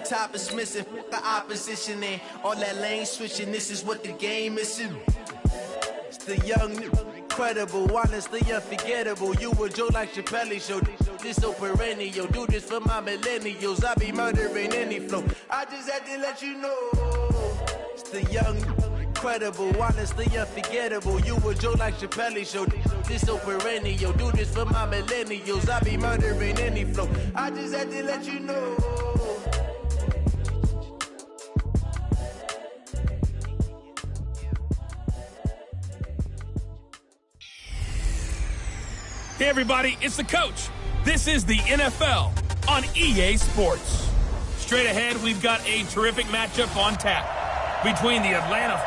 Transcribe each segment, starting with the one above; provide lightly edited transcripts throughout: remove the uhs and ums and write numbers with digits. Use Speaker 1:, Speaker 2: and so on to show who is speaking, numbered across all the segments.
Speaker 1: top is missing. The opposition and all that lane switching. This is what the game is. It's the young, incredible, honestly unforgettable. You a Joe like Chappelle show. This so perennial. Do this for my millennials. I be murdering any flow. I just had to let you know. It's the young, incredible, honestly unforgettable. You a Joe like Chappelle show. This so perennial. Do this for my millennials. I be murdering any flow. I just had to let you know.
Speaker 2: Hey everybody, it's the coach. This is the NFL on EA Sports. Straight ahead, we've got a terrific matchup on tap between the Atlanta.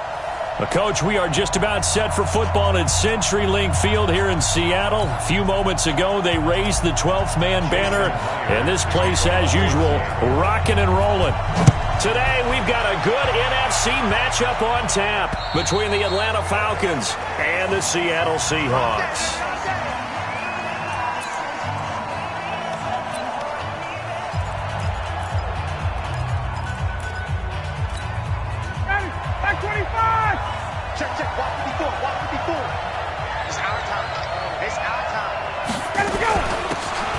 Speaker 3: Coach, we are just about set for football at CenturyLink Field here in Seattle. A few moments ago, they raised the 12th man banner, and this place, as usual, rocking and rolling. Today, we've got a good NFC matchup on tap between the Atlanta Falcons and the Seattle Seahawks.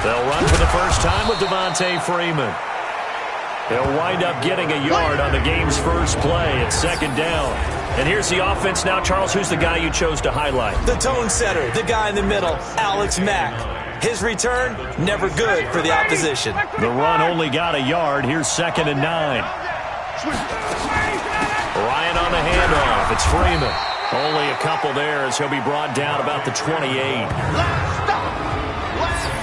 Speaker 3: They'll run for the first time with Devontae Freeman. They'll wind up getting a yard on the game's first play at second down. And here's the offense now. Charles, who's the guy you chose to highlight?
Speaker 4: The tone setter, the guy in the middle, Alex Mack. His return, never good for the opposition.
Speaker 3: The run only got a yard. Here's 2nd and 9. Ryan on the handoff. It's Freeman. Only a couple there as he'll be brought down about the 28.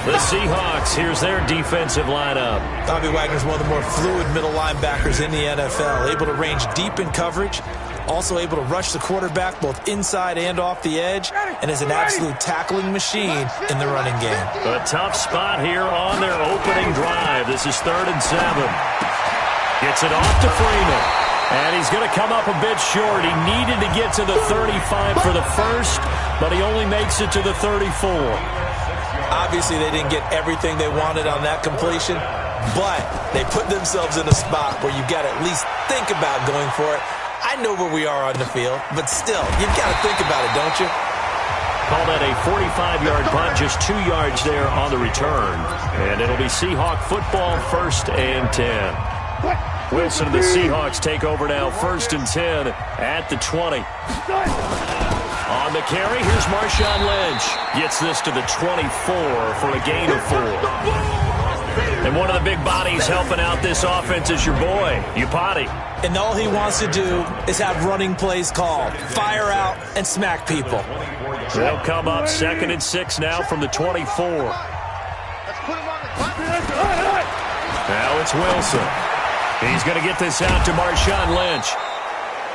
Speaker 3: The Seahawks, here's their defensive lineup.
Speaker 4: Bobby Wagner's one of the more fluid middle linebackers in the NFL, able to range deep in coverage, also able to rush the quarterback both inside and off the edge, and is an absolute tackling machine in the running game.
Speaker 3: A tough spot here on their opening drive. This is 3rd and 7. Gets it off to Freeman. And he's going to come up a bit short. He needed to get to the 35 for the first, but he only makes it to the 34.
Speaker 4: Obviously, they didn't get everything they wanted on that completion, but they put themselves in a spot where you've got to at least think about going for it. I know where we are on the field, but still, you've got to think about it, don't you?
Speaker 3: Call that a 45-yard punt, just 2 yards there on the return. And it'll be Seahawk football, 1st and 10. Wilson and the Seahawks take over now, 1st and 10 at the 20. On the carry, here's Marshawn Lynch. Gets this to the 24 for a gain of 4. And one of the big bodies helping out this offense is your boy, Upati.
Speaker 4: And all he wants to do is have running plays called. Fire out and smack people.
Speaker 3: They'll come up 2nd and 6 now from the 24. Now it's Wilson. He's going to get this out to Marshawn Lynch.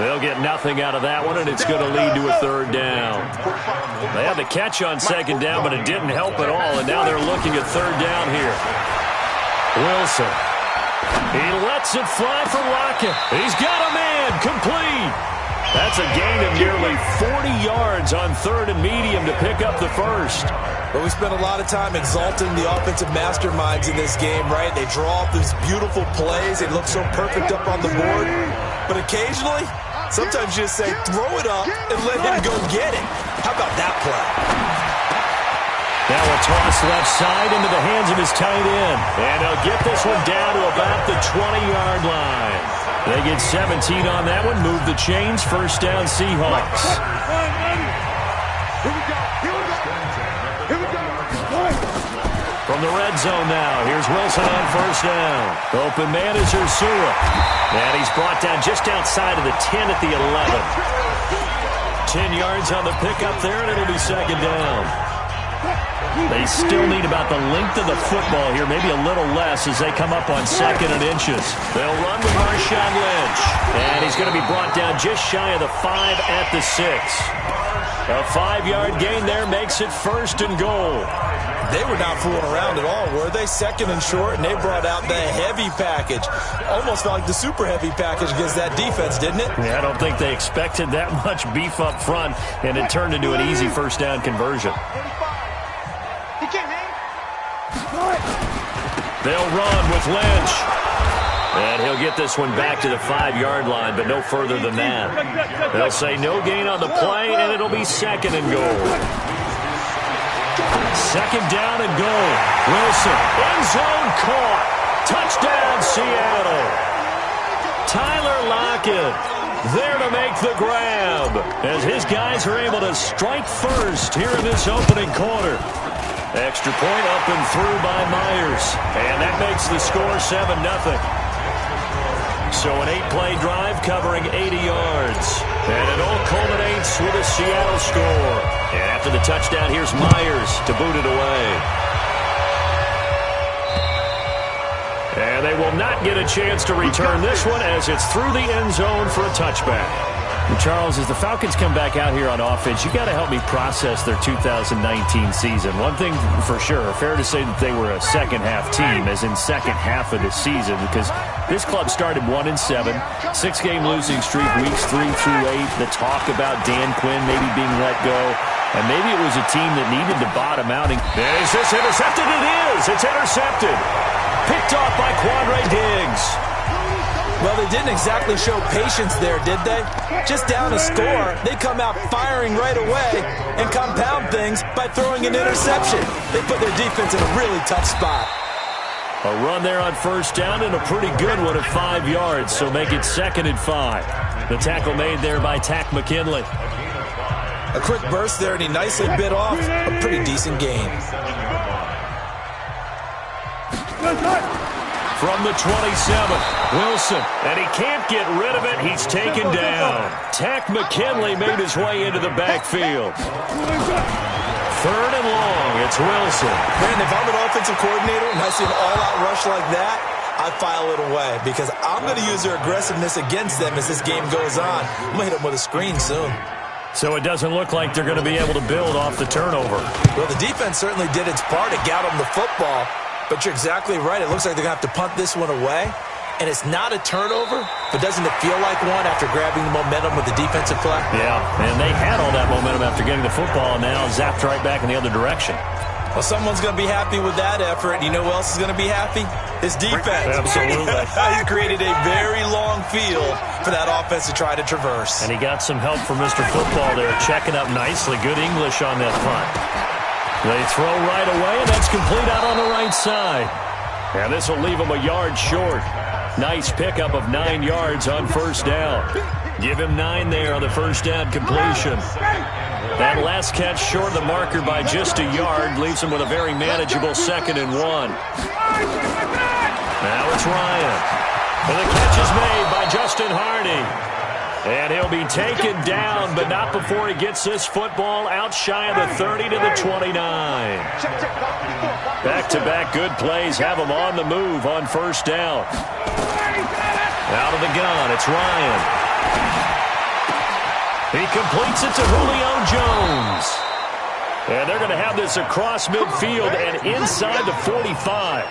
Speaker 3: They'll get nothing out of that one, and it's going to lead to a 3rd down. They had the catch on 2nd down, but it didn't help at all, and now they're looking at 3rd down here. Wilson. He lets it fly for Rocket. He's got a man. Complete. That's a gain of nearly 40 yards on 3rd and medium to pick up the first.
Speaker 4: But we spent a lot of time exalting the offensive masterminds in this game, right? They draw up these beautiful plays. They look so perfect up on the board. But occasionally, sometimes you just say, throw it up and let him go get it. How about that play?
Speaker 3: Now a toss left side into the hands of his tight end. And he'll get this one down to about the 20-yard line. They get 17 on that one. Move the chains. 1st down, Seahawks. From the red zone now, here's Wilson on 1st down. Open man is Ursula. And he's brought down just outside of the 10 at the 11. 10 yards on the pickup there, and it'll be 2nd down. They still need about the length of the football here, maybe a little less as they come up on 2nd and inches. They'll run with Marshawn Lynch. And he's going to be brought down just shy of the 5 at the 6. A 5-yard gain there makes it 1st and goal.
Speaker 4: They were not fooling around at all, were they? 2nd and short, and they brought out the heavy package. Almost felt like the super heavy package against that defense, didn't it?
Speaker 3: Yeah, I don't think they expected that much beef up front, and it turned into an easy 1st down conversion. They'll run with Lynch. And he'll get this one back to the 5-yard line, but no further than that. They'll say no gain on the play, and it'll be second and goal. Second down and goal. Wilson, end zone caught. Touchdown, Seattle. Tyler Lockett there to make the grab as his guys are able to strike first here in this opening quarter. Extra point up and through by Myers. And that makes the score 7-0. So an 8-play drive covering 80 yards. And it all culminates with a Seattle score. And after the touchdown, here's Myers to boot it away. And they will not get a chance to return this one as it's through the end zone for a touchback. And Charles, as the Falcons come back out here on offense, you got to help me process their 2019 season. One thing for sure, fair to say that they were a second-half team, as in second half of the season, because this club started 1-7, 6-game losing streak, weeks 3 through 8. The talk about Dan Quinn maybe being let go, and maybe it was a team that needed to bottom out. And is this intercepted? It is. It's intercepted. Picked off by Quandre Diggs.
Speaker 4: Well, they didn't exactly show patience there, did they? Just down a score, they come out firing right away and compound things by throwing an interception. They put their defense in a really tough spot.
Speaker 3: A run there on first down and a pretty good one at 5 yards, so make it 2nd and 5. The tackle made there by Tack McKinley.
Speaker 4: A quick burst there, and he nicely bit off a pretty decent gain.
Speaker 3: From the 27, Wilson, and he can't get rid of it. He's taken down. Tack McKinley made his way into the backfield. 3rd and long, it's Wilson.
Speaker 4: Man, if I'm an offensive coordinator and I see an all-out rush like that, I file it away because I'm going to use their aggressiveness against them as this game goes on. I'm going to hit them with a screen soon.
Speaker 3: So it doesn't look like they're going to be able to build off the turnover.
Speaker 4: Well, the defense certainly did its part to get them the football. But you're exactly right. It looks like they're going to have to punt this one away. And it's not a turnover, but doesn't it feel like one after grabbing the momentum with the defensive play?
Speaker 3: Yeah, and they had all that momentum after getting the football, and now zapped right back in the other direction.
Speaker 4: Well, someone's going to be happy with that effort. You know who else is going to be happy? His defense.
Speaker 3: Absolutely.
Speaker 4: He's created a very long field for that offense to try to traverse.
Speaker 3: And he got some help from Mr. Football there, checking up nicely. Good English on that punt. They throw right away, and that's complete out on the right side. And this will leave him a yard short. Nice pickup of 9 yards on first down. Give him 9 there on the first down completion. That last catch short of the marker by just a yard leaves him with a very manageable 2nd and 1. Now it's Ryan. And the catch is made by Justin Hardy. And he'll be taken down, but not before he gets this football out shy of the 30 to the 29. Back-to-back good plays have him on the move on first down. Out of the gun, it's Ryan. He completes it to Julio Jones. And they're going to have this across midfield and inside the 45.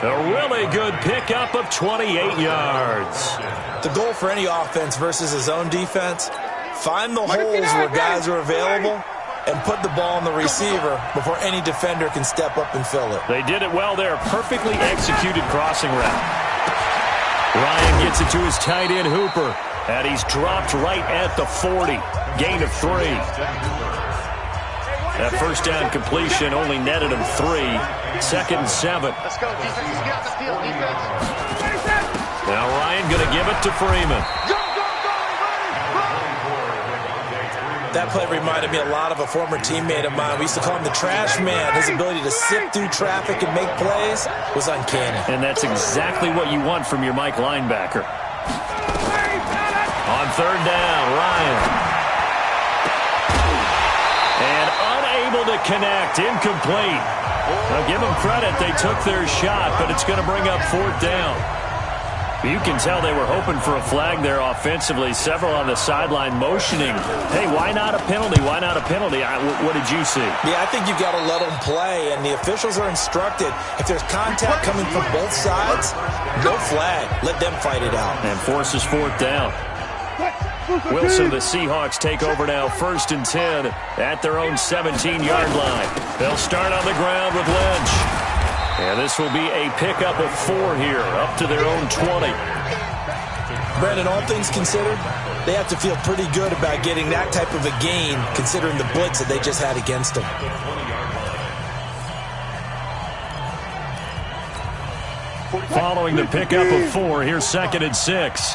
Speaker 3: A really good pickup of 28 yards.
Speaker 4: The goal for any offense versus his own defense, find the holes where guys are available and put the ball on the receiver before any defender can step up and fill it.
Speaker 3: They did it well there. Perfectly executed crossing route. Ryan gets it to his tight end Hooper, and he's dropped right at the 40. Gain of 3. That first down completion only netted him 3. 2nd and 7.
Speaker 5: Let's go, defense. Get out the field, defense.
Speaker 3: Now Ryan going to give it to Freeman.
Speaker 4: That play reminded me a lot of a former teammate of mine. We used to call him the trash man. His ability to sift through traffic and make plays was uncanny.
Speaker 3: And that's exactly what you want from your Mike linebacker. On 3rd down, Ryan. And unable to connect, incomplete. Now give them credit, they took their shot, but it's going to bring up 4th down. You can tell they were hoping for a flag there offensively. Several on the sideline motioning. Hey, why not a penalty? Why not a penalty? What did you see?
Speaker 4: Yeah, I think you've got to let them play, and the officials are instructed. If there's contact coming from both sides, no flag. Let them fight it out.
Speaker 3: And forces 4th down. Wilson, the Seahawks take over now 1st and 10 at their own 17-yard line. They'll start on the ground with Lynch. And this will be a pickup of 4 here, up to their own 20.
Speaker 4: Brandon, all things considered, they have to feel pretty good about getting that type of a gain, considering the blitz that they just had against them.
Speaker 3: Following the pickup of 4, here's 2nd and 6.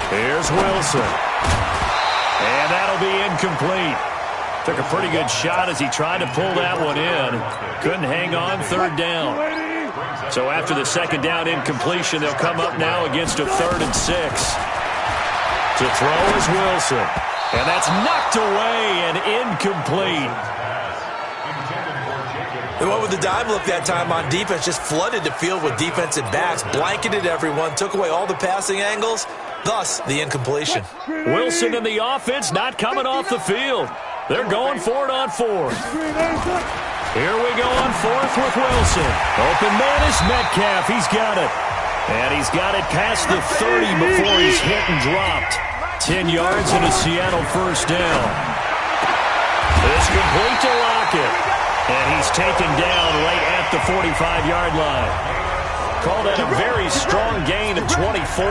Speaker 3: Here's Wilson. And that'll be incomplete. Took a pretty good shot as he tried to pull that one in. Couldn't hang on, 3rd down. So after the 2nd down incompletion, they'll come up now against a 3rd and 6. To throw is Wilson. And that's knocked away and incomplete.
Speaker 4: They went with the dime look that time on defense, just flooded the field with defensive backs, blanketed everyone, took away all the passing angles, thus the incompletion.
Speaker 3: Wilson and the offense not coming off the field. They're going for it on 4th. Here we go on 4th with Wilson. Open man is Metcalf. He's got it. And he's got it past the 30 before he's hit and dropped. 10 yards and a Seattle 1st down. It's complete to Lockett. And he's taken down right at the 45-yard line. Call that a very strong gain of 24.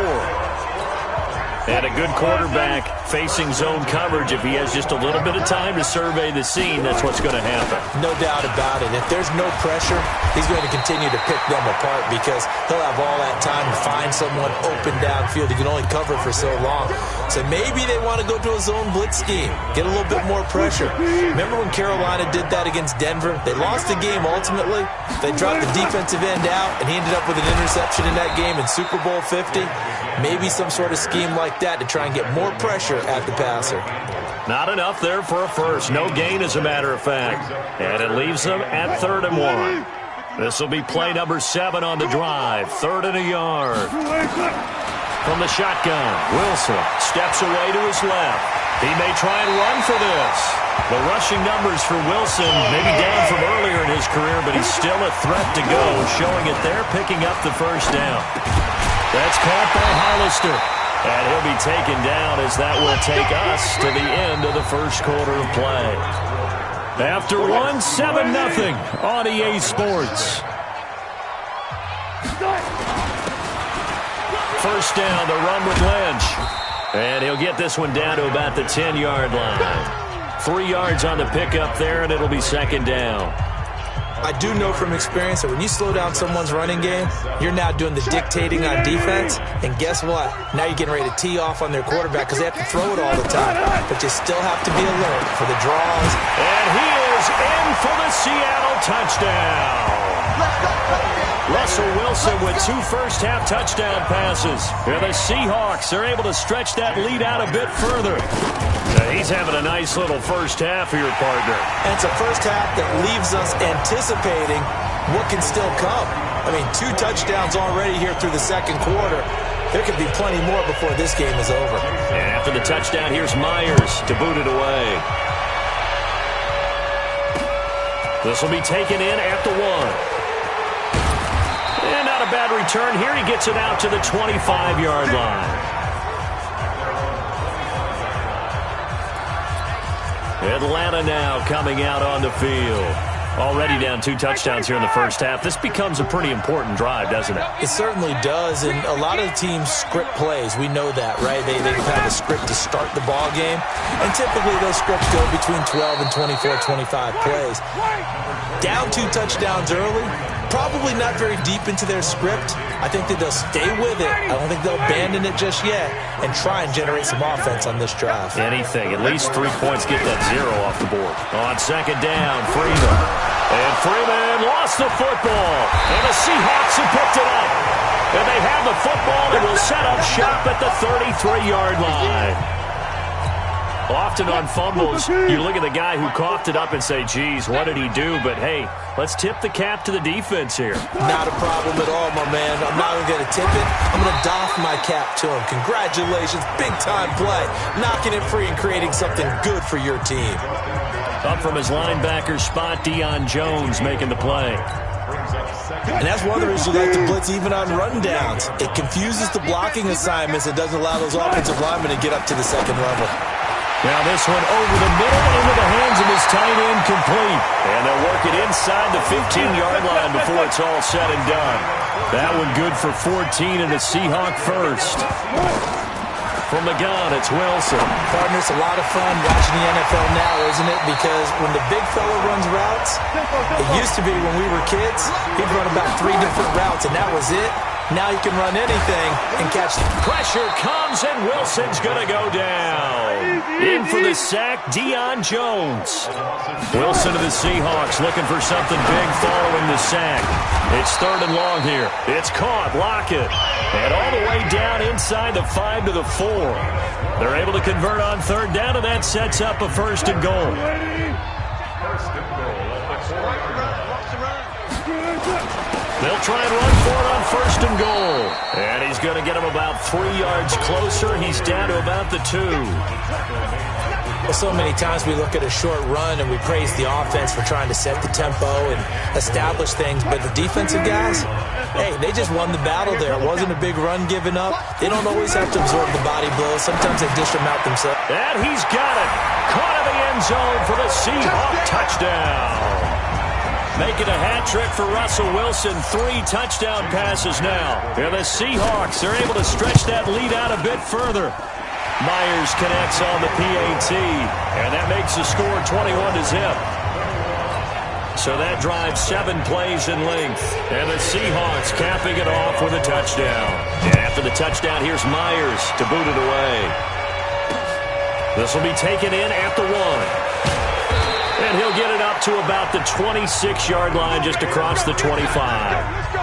Speaker 3: And a good quarterback facing zone coverage. If he has just a little bit of time to survey the scene, that's what's going to happen.
Speaker 4: No doubt about it. If there's no pressure, he's going to continue to pick them apart because he'll have all that time to find someone open downfield. He can only cover for so long. So maybe they want to go to a zone blitz scheme, get a little bit more pressure. Remember when Carolina did that against Denver? They lost the game ultimately. They dropped the defensive end out, and he ended up with an interception in that game in Super Bowl 50. Maybe some sort of scheme like that to try and get more pressure at the passer.
Speaker 3: Not enough there for a first. No gain, as a matter of fact. And it leaves them at 3rd and 1. This will be play number 7 on the drive. 3rd and a yard. From the shotgun, Wilson steps away to his left. He may try and run for this. The rushing numbers for Wilson may be down from earlier in his career, but he's still a threat to go, showing it there, picking up the 1st down. That's caught by Hollister. And he'll be taken down as that will take us to the end of the 1st quarter of play. After 1, 7-0 on EA Sports. 1st down, the run with Lynch. And he'll get this one down to about the 10-yard line. 3 yards on the pickup there, and it'll be 2nd down.
Speaker 4: I do know from experience that when you slow down someone's running game, you're now doing the dictating on defense. And guess what? Now you're getting ready to tee off on their quarterback because they have to throw it all the time. But you still have to be alert for the draws.
Speaker 3: And he is in for the Seattle touchdown. Russell Wilson with 2 first-half touchdown passes. And the Seahawks are able to stretch that lead out a bit further. He's having a nice little first half for your partner.
Speaker 4: And it's a first half that leaves us anticipating what can still come. I mean, 2 touchdowns already here through the 2nd quarter. There could be plenty more before this game is over.
Speaker 3: And after the touchdown, here's Myers to boot it away. This will be taken in at the 1. And not a bad return here. He gets it out to the 25-yard line. Atlanta now coming out on the field. Already down 2 touchdowns here in the first half. This becomes a pretty important drive, doesn't it?
Speaker 4: It certainly does, and a lot of teams script plays. We know that, right? They have a script to start the ball game, and typically those scripts go between 12 and 24, 25 plays. Down 2 touchdowns early, probably not very deep into their script. I think that they'll stay with it. I don't think they'll abandon it just yet and try and generate some offense on this drive.
Speaker 3: Anything. At least 3 points, get that 0 off the board. On 2nd down, Freeman. And Freeman lost the football. And the Seahawks have picked it up. And they have the football and will set up shop at the 33-yard line. Often on fumbles, you look at the guy who coughed it up and say, geez, what did he do? But, hey, let's tip the cap to the defense here.
Speaker 4: Not a problem at all, my man. I'm not even going to tip it. I'm going to doff my cap to him. Congratulations. Big-time play. Knocking it free and creating something good for your team.
Speaker 3: Up from his linebacker spot, Deion Jones making the play.
Speaker 4: And that's one of the reasons you like to blitz even on rundowns. It confuses the blocking assignments. It doesn't allow those offensive linemen to get up to the 2nd level.
Speaker 3: Now this one over the middle into the hands of his tight end, complete. And they'll work it inside the 15-yard line before it's all said and done. That one good for 14 and a Seahawk first. From the gun, it's Wilson.
Speaker 4: Partner, it's a lot of fun watching the NFL now, isn't it? Because when the big fella runs routes, it used to be when we were kids, he'd run about 3 different routes, and that was it. Now you can run anything and catch.
Speaker 3: Pressure comes, and Wilson's going to go down. In for the sack, Deion Jones. Wilson to the Seahawks looking for something big following the sack. It's 3rd and long here. It's caught. Lockett. And all the way down inside the 5 to the 4. They're able to convert on 3rd down, and that sets up a 1st and goal. They'll try and run for it on 1st and goal. And he's going to get him about 3 yards closer. He's down to about the 2.
Speaker 4: Well, so many times we look at a short run and we praise the offense for trying to set the tempo and establish things. But the defensive guys, hey, they just won the battle there. It wasn't a big run given up. They don't always have to absorb the body blows. Sometimes they dish them out themselves.
Speaker 3: And he's got it. Caught in the end zone for the Seahawk touchdown. Making a hat trick for Russell Wilson. 3 touchdown passes now. And the Seahawks are able to stretch that lead out a bit further. Myers connects on the PAT. And that makes the score 21-0. So that drives 7 plays in length. And the Seahawks capping it off with a touchdown. And after the touchdown, here's Myers to boot it away. This will be taken in at the 1. And he'll get it up to about the 26-yard line just across the 25.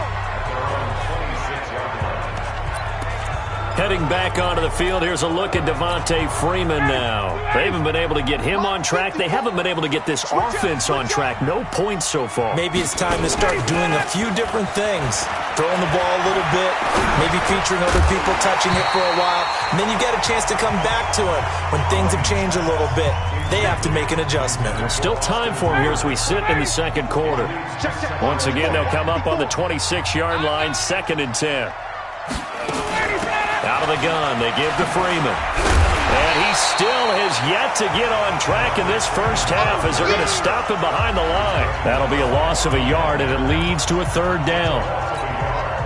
Speaker 3: Heading back onto the field, here's a look at Devontae Freeman now. They haven't been able to get him on track. They haven't been able to get this offense on track. No points so far.
Speaker 4: Maybe it's time to start doing a few different things. Throwing the ball a little bit, maybe featuring other people touching it for a while, and then you get a chance to come back to it when things have changed a little bit. They have to make an adjustment.
Speaker 3: There's still time for him here as we sit in the 2nd quarter. Once again, they'll come up on the 26-yard line, 2nd and 10. Out of the gun, they give to Freeman. And he still has yet to get on track in this first half as they're going to stop him behind the line. That'll be a loss of a yard, and it leads to a 3rd down.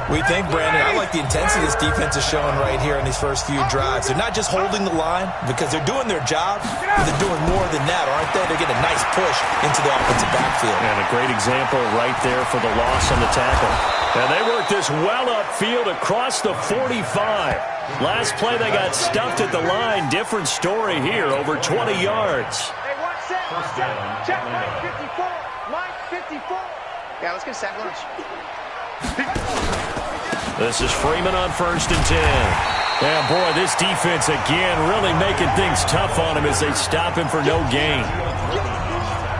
Speaker 4: We think, Brandon, I like the intensity this defense is showing right here in these first few drives. They're not just holding the line because they're doing their job, but they're doing more than that, aren't they? They're getting a nice push into the offensive backfield.
Speaker 3: And a great example right there for the loss on the tackle. And they work this well upfield across the 45. Last play, they got stuffed at the line. Different story here, over 20 yards.
Speaker 5: Hey, one set. Check, line 54. Line 54. Yeah, let's get a sack lunch.
Speaker 3: This is Freeman on 1st and 10. Yeah, boy, this defense again really making things tough on him as they stop him for no gain.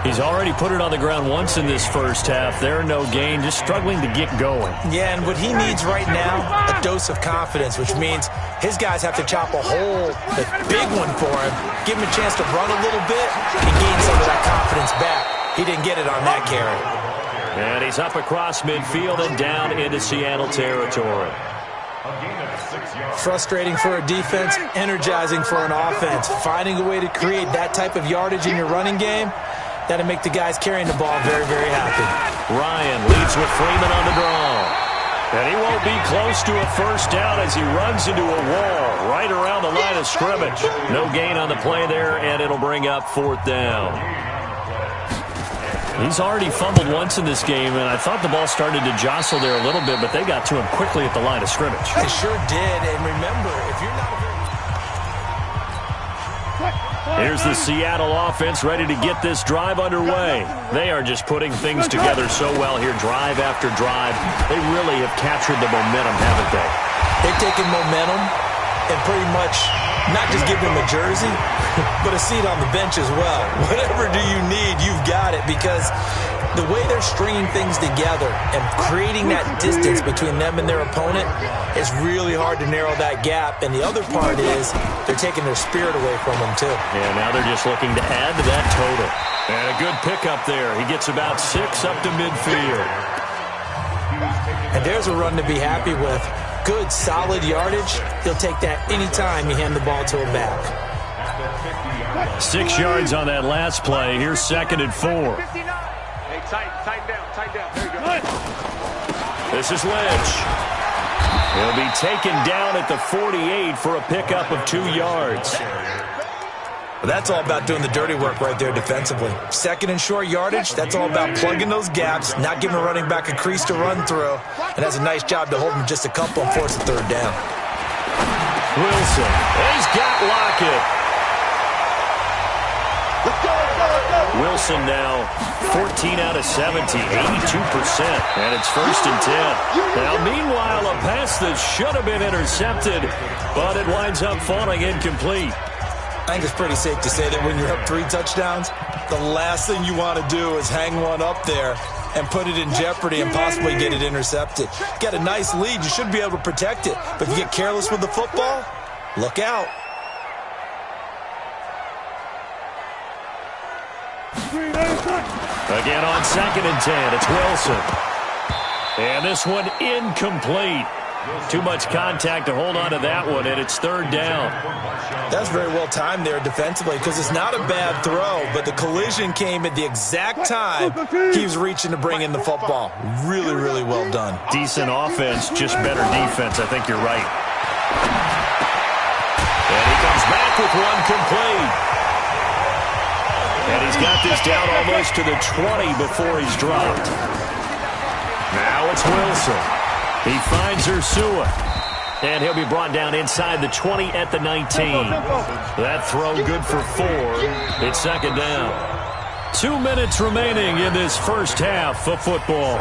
Speaker 3: He's already put it on the ground once in this first half. There, no gain, just struggling to get going.
Speaker 4: Yeah, and what he needs right now, a dose of confidence, which means his guys have to chop a hole, a big one for him, give him a chance to run a little bit, and gain some of that confidence back. He didn't get it on that carry.
Speaker 3: And he's up across midfield and down into Seattle territory.
Speaker 4: Frustrating for a defense, energizing for an offense. Finding a way to create that type of yardage in your running game, that'll make the guys carrying the ball very, very happy.
Speaker 3: Ryan leads with Freeman on the draw. And he won't be close to a first down as he runs into a wall right around the line of scrimmage. No gain on the play there, and it'll bring up 4th down. He's already fumbled once in this game, and I thought the ball started to jostle there a little bit, but they got to him quickly at the line of scrimmage.
Speaker 4: They sure did, and remember, if you're not...
Speaker 3: Here's the Seattle offense ready to get this drive underway. They are just putting things together so well here, drive after drive. They really have captured the momentum, haven't they?
Speaker 4: They've taken momentum and pretty much not just give them a jersey, but a seat on the bench as well. Whatever do you need, you've got it, because the way they're stringing things together and creating that distance between them and their opponent is really hard to narrow that gap. And the other part is they're taking their spirit away from them, too.
Speaker 3: Yeah, now they're just looking to add to that total. And a good pickup there. He gets about 6 up to midfield.
Speaker 4: And there's a run to be happy with. Good, solid yardage. He'll take that anytime you hand the ball to him back.
Speaker 3: 6 yards on that last play. Here's 2nd and 4.
Speaker 5: Hey, tighten down. There you go.
Speaker 3: This is Lynch. He'll be taken down at the 48 for a pickup of 2 yards.
Speaker 4: Well, that's all about doing the dirty work right there defensively. 2nd and short yardage, that's all about plugging those gaps, not giving a running back a crease to run through, and has a nice job to hold him just a couple and force a 3rd down.
Speaker 3: Wilson, he's got Lockett. Wilson now 14 out of 70, 82%, and it's 1st and 10. Now, meanwhile, a pass that should have been intercepted, but it winds up falling incomplete.
Speaker 4: I think it's pretty safe to say that when you're up 3 touchdowns, the last thing you want to do is hang one up there and put it in jeopardy and possibly get it intercepted. Get a nice lead, you should be able to protect it. But if you get careless with the football, look out.
Speaker 3: Again on 2nd and 10, it's Wilson. And this one incomplete. Too much contact to hold on to that one, and it's 3rd down.
Speaker 4: That's very well timed there defensively because it's not a bad throw, but the collision came at the exact time he was reaching to bring in the football. Really, really well done.
Speaker 3: Decent offense, just better defense. I think you're right. And he comes back with one complete. And he's got this down almost to the 20 before he's dropped. Now it's Wilson. He finds Ursua. And he'll be brought down inside the 20 at the 19. That throw good for 4. It's 2nd down. 2 minutes remaining in this first half of football.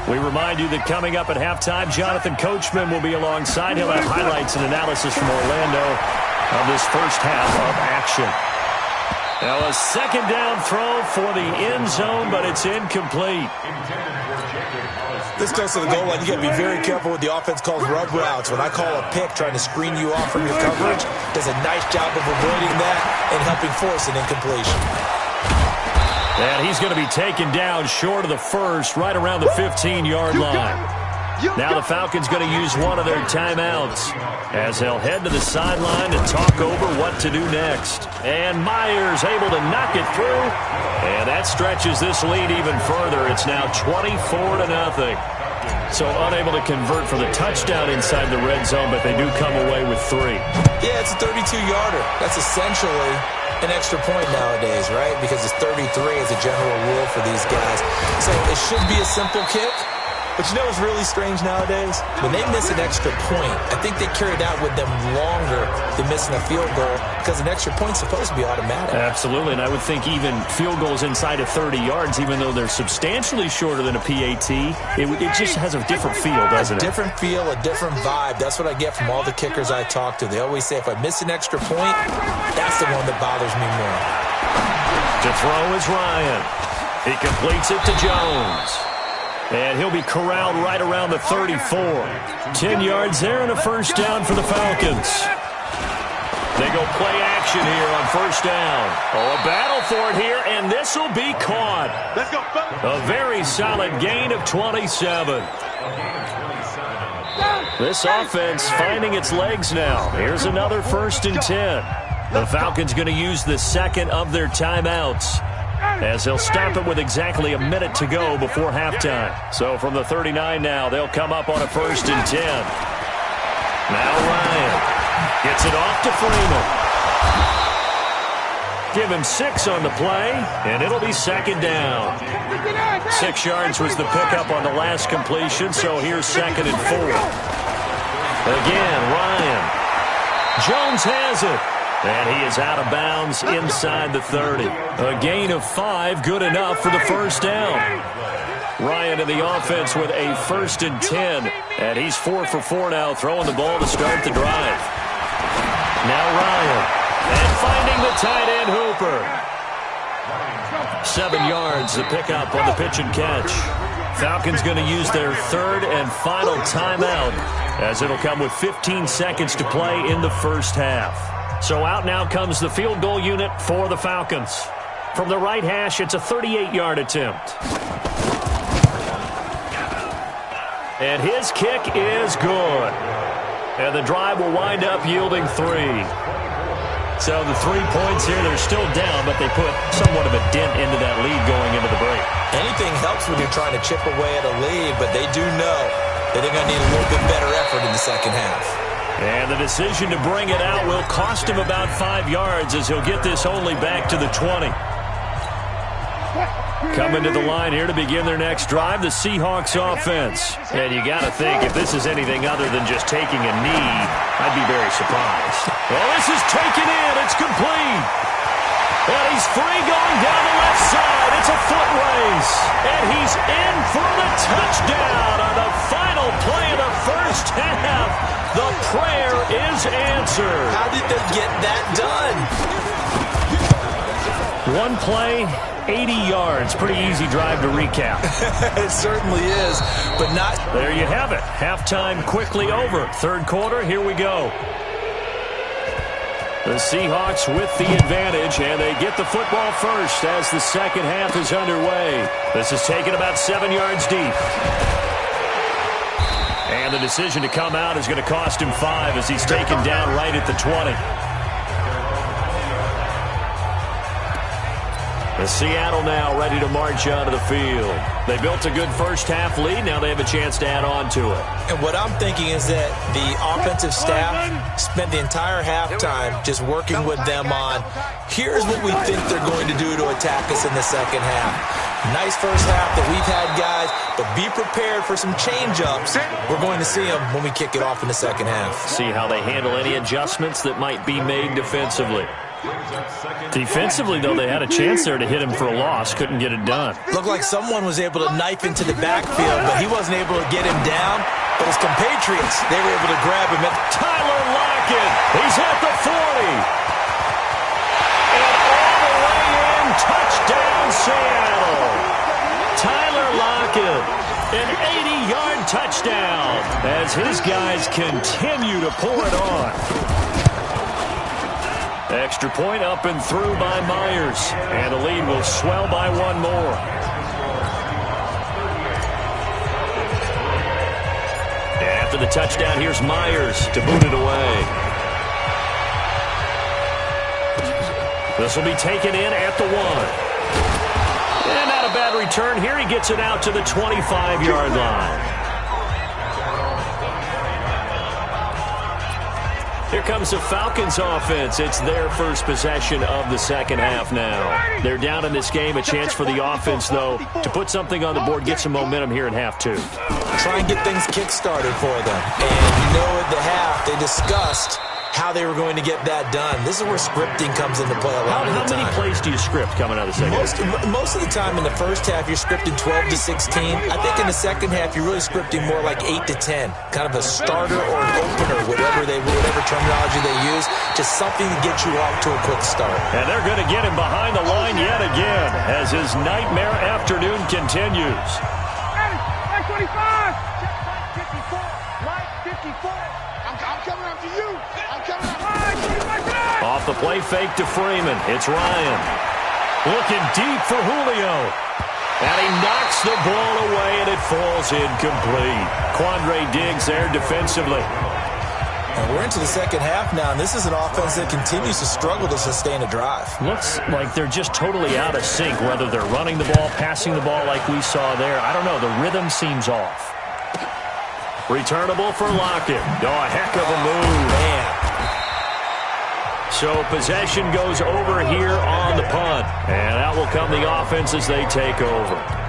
Speaker 3: We remind you that coming up at halftime, Jonathan Coachman will be alongside. He'll have highlights and analysis from Orlando of this first half of action. Now a 2nd down throw for the end zone, but it's incomplete.
Speaker 4: This close to the goal line, you got to be very careful with the offense calls rub routes. When I call a pick trying to screen you off from your coverage, does a nice job of avoiding that and helping force an incompletion.
Speaker 3: And he's going to be taken down short of the first, right around the 15-yard line. Now the Falcons going to use one of their timeouts as they'll head to the sideline to talk over what to do next. And Myers able to knock it through, and that stretches this lead even further. It's now 24-0. So unable to convert for the touchdown inside the red zone, but they do come away with 3.
Speaker 4: Yeah, it's a 32-yarder. That's essentially an extra point nowadays, right? Because it's 33 as a general rule for these guys. So it should be a simple kick. But you know what's really strange nowadays? When they miss an extra point, I think they carry that with them longer than missing a field goal because an extra point's supposed to be automatic.
Speaker 3: Absolutely, and I would think even field goals inside of 30 yards, even though they're substantially shorter than a PAT, it just has a different feel, doesn't it?
Speaker 4: A different feel, a different vibe. That's what I get from all the kickers I talk to. They always say if I miss an extra point, that's the one that bothers me more.
Speaker 3: To throw is Ryan. He completes it to Jones. And he'll be corralled right around the 34. 10 yards there and a first down for the Falcons. They go play action here on first down. Oh, a battle for it here, and this will be caught.
Speaker 5: Let's go, fellas.
Speaker 3: A very solid gain of 27. This offense finding its legs now. Here's another 1st and 10. The Falcons going to use the 2nd of their timeouts, as they'll stop it with exactly a minute to go before halftime. So from the 39 now, they'll come up on a 1st and 10. Now Ryan gets it off to Freeman. Give him 6 on the play, and it'll be 2nd down. 6 yards was the pickup on the last completion, so here's 2nd and 4. Again, Ryan. Jones has it. And he is out of bounds inside the 30. A gain of 5, good enough for the first down. Ryan in the offense with a 1st and 10. And he's 4 for 4 now, throwing the ball to start the drive. Now Ryan. And finding the tight end Hooper. 7 yards, the pickup on the pitch and catch. Falcons going to use their 3rd and final timeout, as it'll come with 15 seconds to play in the first half. So out now comes the field goal unit for the Falcons. From the right hash, it's a 38-yard attempt. And his kick is good. And the drive will wind up yielding 3. So the 3 points here, they're still down, but they put somewhat of a dent into that lead going into the break.
Speaker 4: Anything helps when you're trying to chip away at a lead, but they do know that they're going to need a little bit better effort in the second half.
Speaker 3: And the decision to bring it out will cost him about 5 yards as he'll get this only back to the 20. Coming to the line here to begin their next drive, the Seahawks offense. And you got to think, if this is anything other than just taking a knee, I'd be very surprised. Well, this is taken in. It's complete. And he's free going down the left side. It's a foot race. And he's in for the touchdown on the final play of the first half. The prayer is answered.
Speaker 4: How did they get that done?
Speaker 3: One play, 80 yards. Pretty easy drive to recap.
Speaker 4: It certainly is, but not.
Speaker 3: There you have it. Halftime quickly over. Third quarter, here we go. The Seahawks with the advantage, and they get the football first as the second half is underway. This is taken about 7 yards deep. And the decision to come out is going to cost him 5 as he's taken down right at the 20. The Seattle now ready to march onto the field. They built a good first half lead. Now they have a chance to add on to it.
Speaker 4: And what I'm thinking is that the offensive staff spent the entire halftime just working with them on, here's what we think they're going to do to attack us in the second half. Nice first half that we've had, guys, but be prepared for some change-ups. We're going to see them when we kick it off in the second half.
Speaker 3: See how they handle any adjustments that might be made defensively. Defensively, though, they had a chance there to hit him for a loss. Couldn't get it done.
Speaker 4: Looked like someone was able to knife into the backfield, but he wasn't able to get him down. But his compatriots, they were able to grab him.
Speaker 3: Tyler Lockett, he's at the 40. And all the way in, touchdown Seattle. Tyler Lockett, an 80-yard touchdown as his guys continue to pour it on. Extra point up and through by Myers. And the lead will swell by 1 more. After the touchdown, here's Myers to boot it away. This will be taken in at the 1. And not a bad return here. He gets it out to the 25-yard line. Here comes the Falcons offense. It's their first possession of the second half now. They're down in this game. A chance for the offense, though, to put something on the board, get some momentum here in half 2.
Speaker 4: Try and get things kick-started for them. And you know at the half, they discussed how they were going to get that done. This is where scripting comes into play a lot of the time.
Speaker 3: How many plays do you script coming out of the second half?
Speaker 4: Most of the time in the first half, you're scripting 12 to 16. I think in the second half, you're really scripting more like 8 to 10. Kind of a starter or an opener, whatever terminology they use. Just something to get you off to a quick start.
Speaker 3: And they're going to get him behind the line yet again as his nightmare afternoon continues.
Speaker 5: Line 25! Line 54! Line 54! I'm coming after you!
Speaker 3: Off the play fake to Freeman. It's Ryan. Looking deep for Julio. And he knocks the ball away, and it falls incomplete. Quandre Diggs there defensively.
Speaker 4: And we're into the second half now, and this is an offense that continues to struggle to sustain a drive.
Speaker 3: Looks like they're just totally out of sync, whether they're running the ball, passing the ball like we saw there. I don't know. The rhythm seems off. Returnable for Lockett. Oh, a heck of a move.
Speaker 4: Man.
Speaker 3: So possession goes over here on the punt. And out will come the offense as they take over.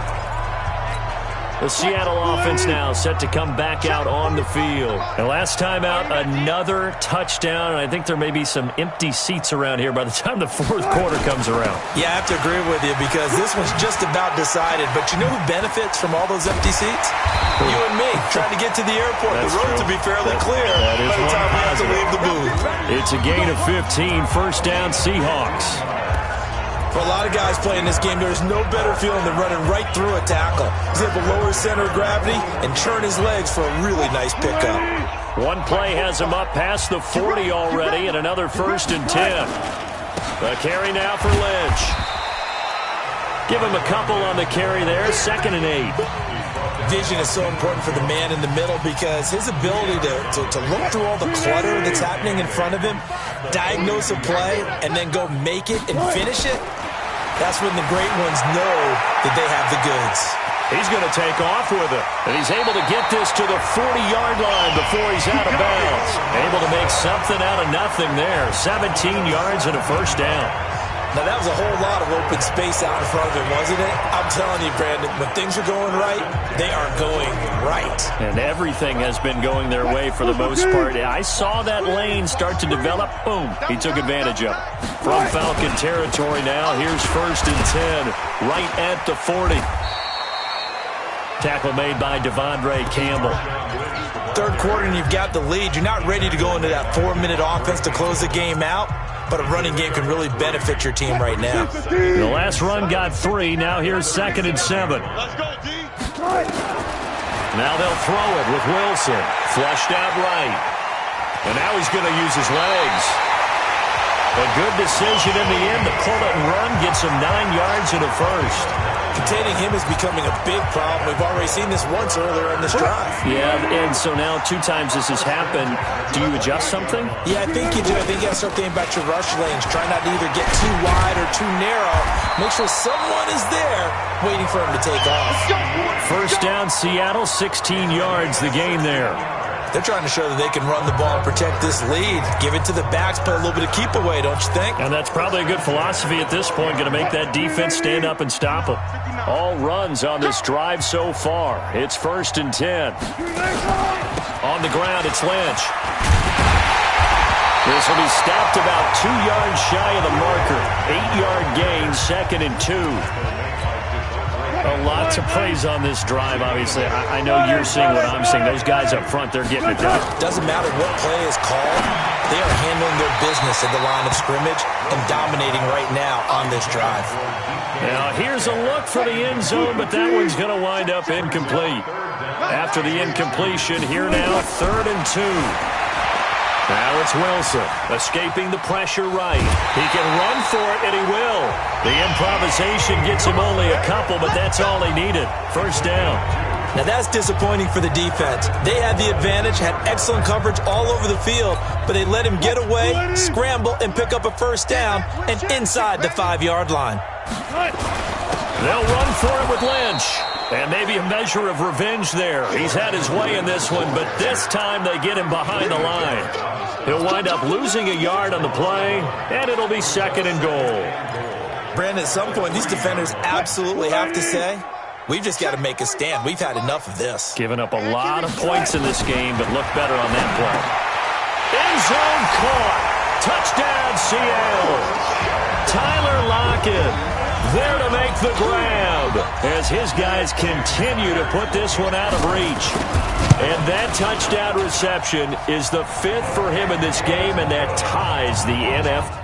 Speaker 3: The Seattle offense now set to come back out on the field. And last time out, another touchdown. And I think there may be some empty seats around here by the time the fourth quarter comes around.
Speaker 4: Yeah, I have to agree with you because this one's just about decided. But you know who benefits from all those empty seats? You and me, trying to get to the airport.
Speaker 3: That's
Speaker 4: the road
Speaker 3: true.
Speaker 4: to be fairly clear by the time we have to leave the booth.
Speaker 3: It's a gain of 15, first down Seahawks.
Speaker 4: For a lot of guys playing this game, there's no better feeling than running right through a tackle. He's able to lower his center of gravity and turn his legs for a really nice pickup.
Speaker 3: One play has him up past the 40 already, and another 1st and 10. The carry now for Lynch. Give him a couple on the carry there, 2nd and 8.
Speaker 4: Vision is so important for the man in the middle because his ability to look through all the clutter that's happening in front of him, diagnose a play, and then go make it and finish it, that's when the great ones know that they have the goods.
Speaker 3: He's going to take off with it, and he's able to get this to the 40-yard line before he's out of bounds. Able to make something out of nothing there. 17 yards and a first down.
Speaker 4: Now, that was a whole lot of open space out in front of him, wasn't it? I'm telling you, Brandon, when things are going right, they are going right.
Speaker 3: And everything has been going their way for the most part. I saw that lane start to develop. Boom. He took advantage of it. From Falcon territory now, here's 1st and 10, right at the 40. Tackle made by Devondre Campbell.
Speaker 4: Third quarter and you've got the lead. You're not ready to go into that 4-minute offense to close the game out, but a running game can really benefit your team right now.
Speaker 3: The last run got 3. Now here's 2nd and 7. Now they'll throw it with Wilson. Flushed out right. And now he's going to use his legs. A good decision in the end to pull it and run. Gets him 9 yards and a first.
Speaker 4: Containing him is becoming a big problem. We've already seen this once earlier in this drive.
Speaker 3: Yeah, and so now 2 times this has happened. Do you adjust something?
Speaker 4: Yeah, I think you do. I think you got to start thinking about your rush lanes. Try not to either get too wide or too narrow. Make sure someone is there waiting for him to take off.
Speaker 3: First down, Seattle, 16 yards, the gain there.
Speaker 4: They're trying to show that they can run the ball and protect this lead. Give it to the backs, play a little bit of keep away, don't you think?
Speaker 3: And that's probably a good philosophy at this point, going to make that defense stand up and stop them. All runs on this drive so far. It's 1st and 10. On the ground, it's Lynch. This will be stopped about 2 yards shy of the marker. 8-yard gain, 2nd and 2. A lot to praise on this drive, obviously. I know you're seeing what I'm seeing. Those guys up front, they're getting it done.
Speaker 4: Doesn't matter what play is called. They are handling their business at the line of scrimmage and dominating right now on this drive.
Speaker 3: Now, here's a look for the end zone, but that one's going to wind up incomplete. After the incompletion, here now, 3rd and 2. Now it's Wilson, escaping the pressure right. He can run for it, and he will. The improvisation gets him only a couple, but that's all he needed. First down.
Speaker 4: Now that's disappointing for the defense. They had the advantage, had excellent coverage all over the field, but they let him get away, scramble, and pick up a first down, and inside the 5-yard line.
Speaker 3: They'll run for it with Lynch. And maybe a measure of revenge there. He's had his way in this one, but this time they get him behind the line. He'll wind up losing a yard on the play, and it'll be 2nd and goal.
Speaker 4: Brandon, at some point, these defenders absolutely have to say, we've just got to make a stand. We've had enough of this.
Speaker 3: Giving up a lot of points in this game, but look better on that play. End zone caught. Touchdown, Seattle. Tyler Lockett there to make the grab as his guys continue to put this one out of reach. And that touchdown reception is the 5th for him in this game, and that ties the NFL.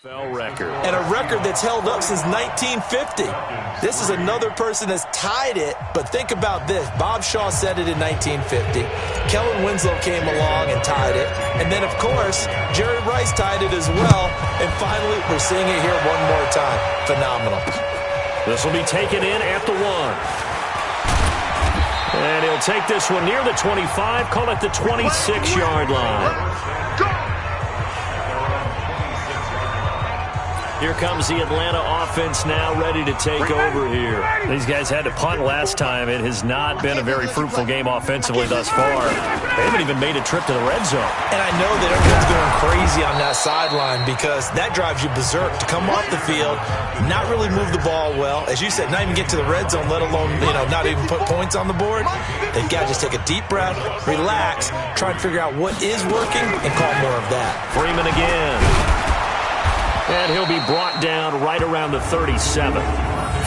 Speaker 3: record.
Speaker 4: And a record that's held up since 1950. This is another person that's tied it, but think about this. Bob Shaw said it in 1950. Kellen Winslow came along and tied it. And then, of course, Jerry Rice tied it as well. And finally, we're seeing it here one more time. Phenomenal.
Speaker 3: This will be taken in at the 1. And he'll take this one near the 25, call it the 26-yard line. Here comes the Atlanta offense now ready to take over here. These guys had to punt last time. It has not been a very fruitful game offensively thus far. They haven't even made a trip to the red zone. And I know that everyone's going crazy on that sideline because that drives you berserk to come off the field, not really move the ball well. As you said, not even get to the red zone, let alone, not even put points on the board. They've got to just take a deep breath, relax, try and figure out what is working, and call more of that. Freeman again. And he'll be brought down right around the 37.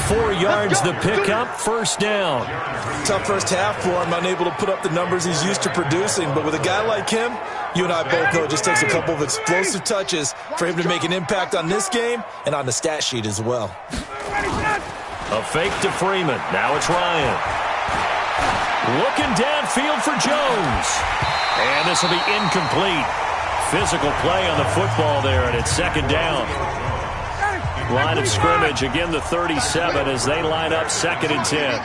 Speaker 3: 4 yards the pickup, first down.
Speaker 4: Tough first half for him, unable to put up the numbers he's used to producing. But with a guy like him, you and I both know it just takes a couple of explosive touches for him to make an impact on this game and on the stat sheet as well.
Speaker 3: A fake to Freeman. Now it's Ryan. Looking downfield for Jones. And this will be incomplete. Physical play on the football there, and it's second down. Line of scrimmage, again the 37 as they line up 2nd and 10.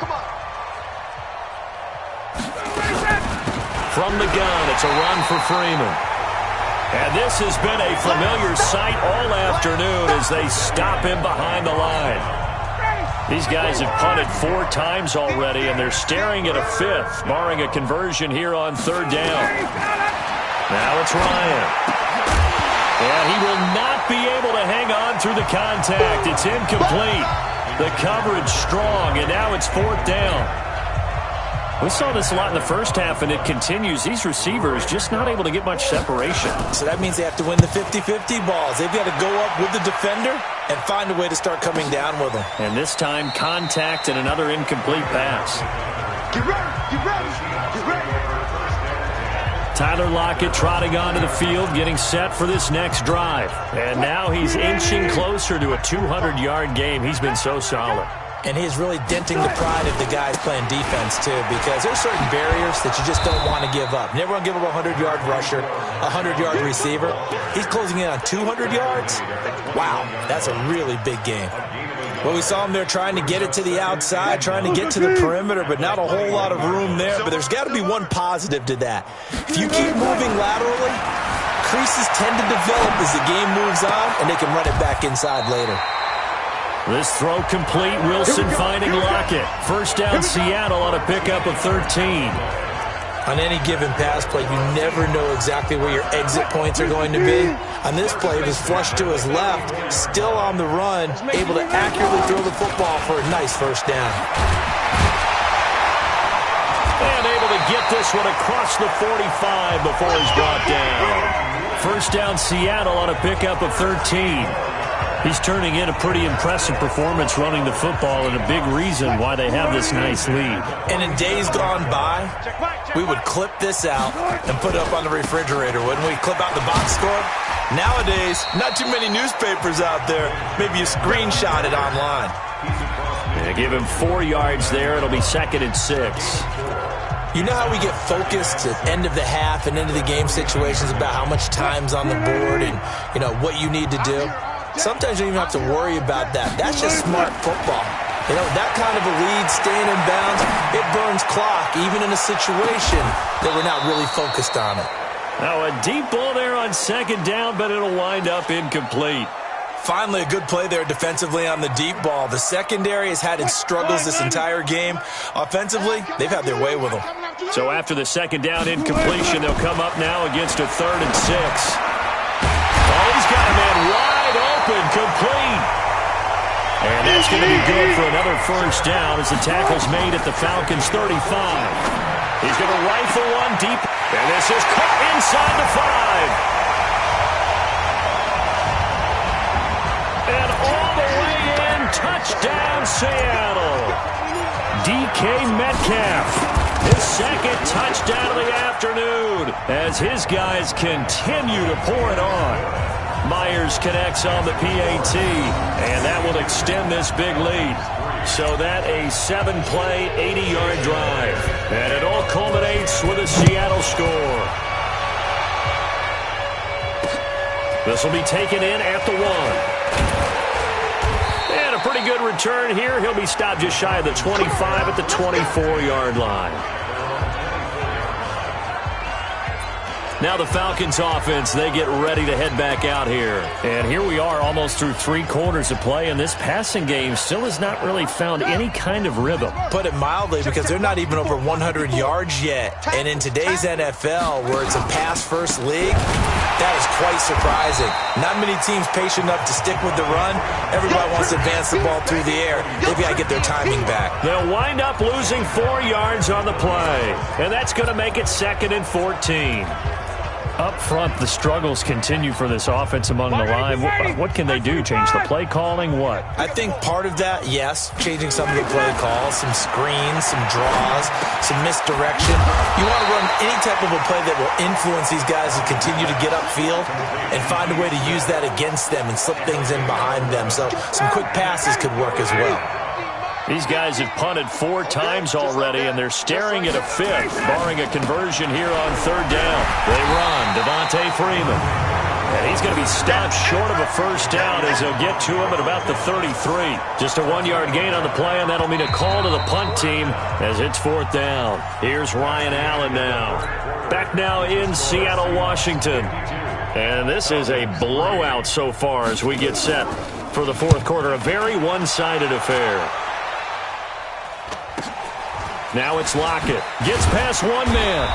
Speaker 3: From the gun, it's a run for Freeman. And this has been a familiar sight all afternoon as they stop him behind the line. These guys have punted 4 times already, and they're staring at a 5th, barring a conversion here on 3rd down. Now it's Ryan. And he will not be able to hang on through the contact. It's incomplete. The coverage strong, and now it's 4th down. We saw this a lot in the first half, and it continues. These receivers just not able to get much separation.
Speaker 4: So that means they have to win the 50-50 balls. They've got to go up with the defender and find a way to start coming down with them.
Speaker 3: And this time, contact and another incomplete pass.
Speaker 5: Get ready, get ready, get ready.
Speaker 3: Tyler Lockett trotting onto the field, getting set for this next drive. And now he's inching closer to a 200-yard game. He's been so solid.
Speaker 4: And he's really denting the pride of the guys playing defense, too, because there's certain barriers that you just don't want to give up. Never want to give up a 100-yard rusher, a 100-yard receiver. He's closing in on 200 yards. Wow, that's a really big game. Well, we saw him there trying to get it to the outside, trying to get to the perimeter, but not a whole lot of room there. But there's got to be one positive to that. If you keep moving laterally, creases tend to develop as the game moves on, and they can run it back inside later.
Speaker 3: This throw complete. Wilson finding Lockett. First down Seattle on a pickup of 13.
Speaker 4: On any given pass play, you never know exactly where your exit points are going to be. On this play, it was flushed to his left, still on the run, able to accurately throw the football for a nice first down.
Speaker 3: And able to get this one across the 45 before he's brought down. First down Seattle on a pickup of 13. He's turning in a pretty impressive performance running the football, and a big reason why they have this nice lead.
Speaker 4: And in days gone by, we would clip this out and put it up on the refrigerator, wouldn't we? Clip out the box score. Nowadays, not too many newspapers out there. Maybe you screenshot it online.
Speaker 3: Yeah, give him 4 yards there. It'll be 2nd and 6.
Speaker 4: You know how we get focused at end of the half and into the game situations about how much time's on the board and, what you need to do? Sometimes you don't even have to worry about that. That's just smart football. That kind of a lead, staying in bounds, it burns clock, even in a situation that we're not really focused on it.
Speaker 3: Now a deep ball there on 2nd down, but it'll wind up incomplete.
Speaker 4: Finally, a good play there defensively on the deep ball. The secondary has had its struggles this entire game. Offensively, they've had their way with them.
Speaker 3: So after the 2nd down incompletion, they'll come up now against a 3rd and 6. Oh, he's got a man wide open, complete. And that's going to be good for another first down as the tackle's made at the Falcons' 35. He's going to rifle one deep, and this is caught inside the 5. And all the way in, touchdown Seattle. DK Metcalf, his 2nd touchdown of the afternoon as his guys continue to pour it on. Myers connects on the PAT, and that will extend this big lead. So that a 7-play, 80-yard drive. And it all culminates with a Seattle score. This will be taken in at the 1. And a pretty good return here. He'll be stopped just shy of the 25 at the 24-yard line. Now the Falcons offense, they get ready to head back out here. And here we are almost through 3 quarters of play, and this passing game still has not really found any kind of rhythm.
Speaker 4: Put it mildly, because they're not even over 100 yards yet. And in today's NFL, where it's a pass-first league, that is quite surprising. Not many teams patient enough to stick with the run. Everybody wants to advance the ball through the air. They've got to get their timing back.
Speaker 3: They'll wind up losing 4 yards on the play, and that's going to make it 2nd and 14. Up front, the struggles continue for this offense among the line. What can they do? Change the play calling? What?
Speaker 4: I think part of that, yes, changing some of the play calls, some screens, some draws, some misdirection. You want to run any type of a play that will influence these guys to continue to get upfield and find a way to use that against them and slip things in behind them. So some quick passes could work as well.
Speaker 3: These guys have punted 4 times already, and they're staring at a 5th, barring a conversion here on 3rd down. They run, Devontae Freeman. And he's going to be stopped short of a 1st down as they'll get to him at about the 33. Just a 1-yard gain on the play, and that'll mean a call to the punt team as it's 4th down. Here's Ryan Allen now. Back now in Seattle, Washington. And this is a blowout so far as we get set for the 4th quarter. A very one-sided affair. Now it's Lockett. Gets past 1 man.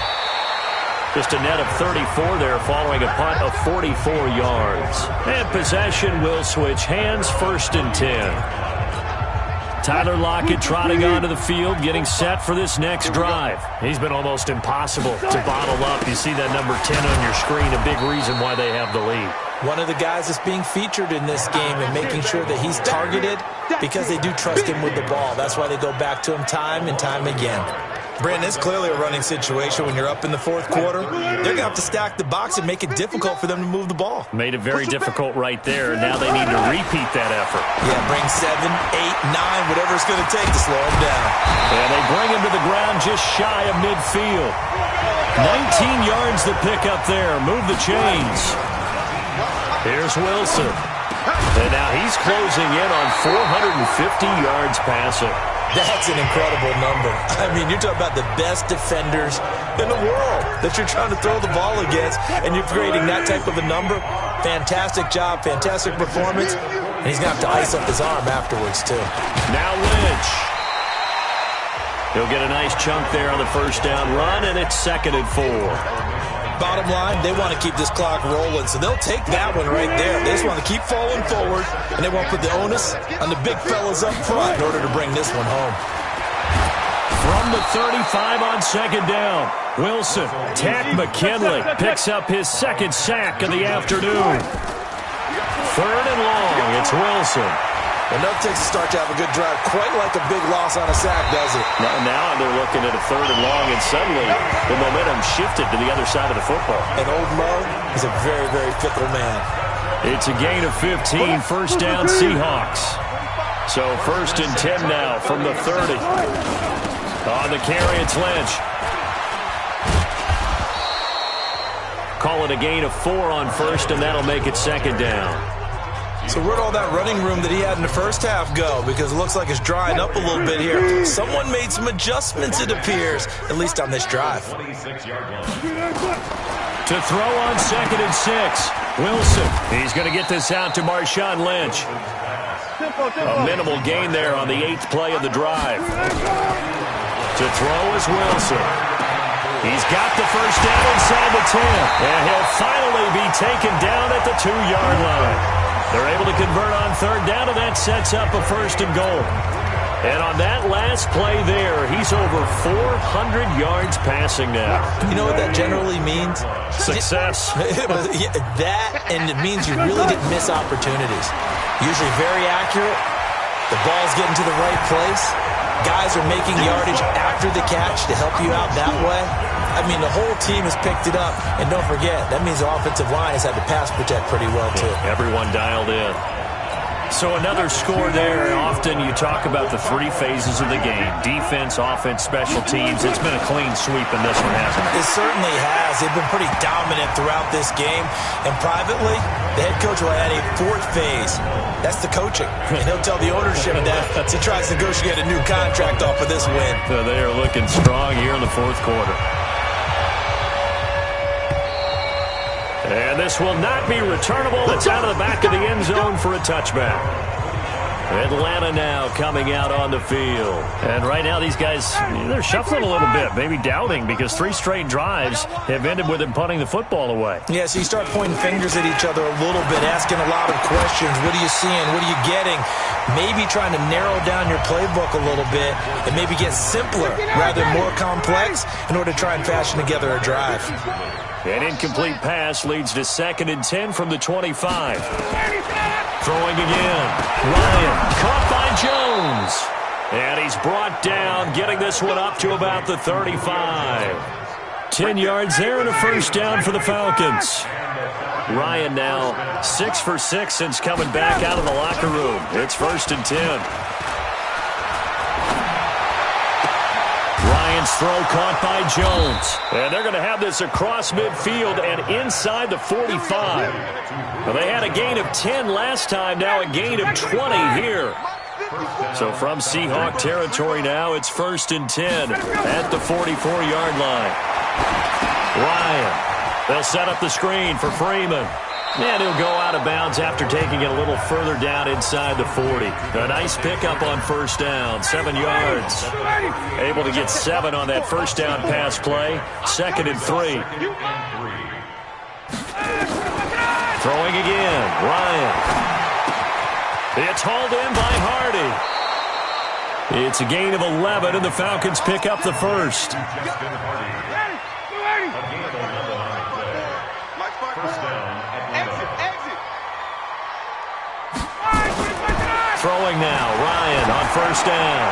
Speaker 3: Just a net of 34 there following a punt of 44 yards. And possession will switch hands, 1st and 10. Tyler Lockett trotting onto the field, getting set for this next drive. He's been almost impossible to bottle up. You see that number 10 on your screen, a big reason why they have the lead.
Speaker 4: One of the guys that's being featured in this game and making sure that he's targeted because they do trust him with the ball. That's why they go back to him time and time again. Brandon, it's clearly a running situation when you're up in the 4th quarter. They're going to have to stack the box and make it difficult for them to move the ball.
Speaker 3: Made it very difficult right there. Now they need to repeat that effort.
Speaker 4: Yeah, bring 7, 8, 9, whatever it's going to take to slow him down.
Speaker 3: And they bring him to the ground just shy of midfield. 19 yards to pick up there. Move the chains. Here's Wilson. And now he's closing in on 450 yards passing.
Speaker 4: That's an incredible number. I mean, you're talking about the best defenders in the world that you're trying to throw the ball against, and you're creating that type of a number. Fantastic job, fantastic performance, and he's going to have to ice up his arm afterwards, too.
Speaker 3: Now Lynch. He'll get a nice chunk there on the 1st down run, and it's 2nd and 4.
Speaker 4: Bottom line, they want to keep this clock rolling, so they'll take that one right there. They just want to keep falling forward, and they want to put the onus on the big fellas up front in order to bring this one home.
Speaker 3: From the 35 on 2nd down, Wilson, Tack McKinley picks up his 2nd sack of the afternoon. 3rd and long, it's Wilson.
Speaker 4: Enough takes to start to have a good drive. Quite like a big loss on a sack, does it?
Speaker 3: Now they're looking at a 3rd and long, and suddenly the momentum shifted to the other side of the football.
Speaker 4: And old Mo is a very, very fickle man.
Speaker 3: It's a gain of 15, 1st down Seahawks. So 1st and 10 now from the 30. On the carry, it's Lynch. Call it a gain of 4 on 1st, and that'll make it 2nd down.
Speaker 4: So where'd all that running room that he had in the 1st half go? Because it looks like it's drying up a little bit here. Someone made some adjustments, it appears, at least on this drive.
Speaker 3: To throw on 2nd and 6. Wilson. He's going to get this out to Marshawn Lynch. A minimal gain there on the 8th play of the drive. To throw is Wilson. He's got the 1st down inside the 10. And he'll finally be taken down at the 2-yard line. They're able to convert on 3rd down, and that sets up a 1st and goal. And on that last play there, he's over 400 yards passing now.
Speaker 4: You know what that generally means?
Speaker 3: Success.
Speaker 4: That, and it means you really didn't miss opportunities. Usually very accurate. The ball's getting to the right place. guys are making yardage after the catch to help you out that way, I mean, the whole team has picked it up. And don't forget, that means the offensive line has had to pass protect pretty well, too.
Speaker 3: Everyone dialed in. So another score there. Often you talk about the three phases of the game: defense, offense, special teams. It's been a clean sweep in this one, hasn't it?
Speaker 4: It certainly has. They've been pretty dominant throughout this game. And privately, the head coach will add a fourth phase. That's the coaching. And he'll tell the ownership that as he tries to negotiate a new contract off of this win.
Speaker 3: So they are looking strong here in the fourth quarter. And this will not be returnable. It's out of the back of the end zone for a touchback. Atlanta now coming out on the field. And right now these guys, they're shuffling a little bit, maybe doubting, because 3 straight drives have ended with them punting the football away.
Speaker 4: Yeah, so you start pointing fingers at each other a little bit, asking a lot of questions. What are you seeing? What are you getting? Maybe trying to narrow down your playbook a little bit and maybe get simpler rather than more complex in order to try and fashion together a drive.
Speaker 3: An incomplete pass leads to 2nd and 10 from the 25. Throwing again. Ryan caught by Jones. And he's brought down, getting this one up to about the 35. 10 yards there and a first down for the Falcons. Ryan now 6 for 6 since coming back out of the locker room. It's 1st and 10. Ryan's throw caught by Jones. And they're going to have this across midfield and inside the 45. Well, they had a gain of 10 last time, now a gain of 20 here. So from Seahawk territory now, it's 1st and 10 at the 44-yard line. Ryan, they'll set up the screen for Freeman. And he'll go out of bounds after taking it a little further down inside the 40. A nice pickup on first down, 7 yards. Able to get 7 on that first down pass play. 2nd and 3. Throwing again, Ryan. It's hauled in by Hardy. It's a gain of 11, and the Falcons pick up the first. Throwing now, Ryan on first down.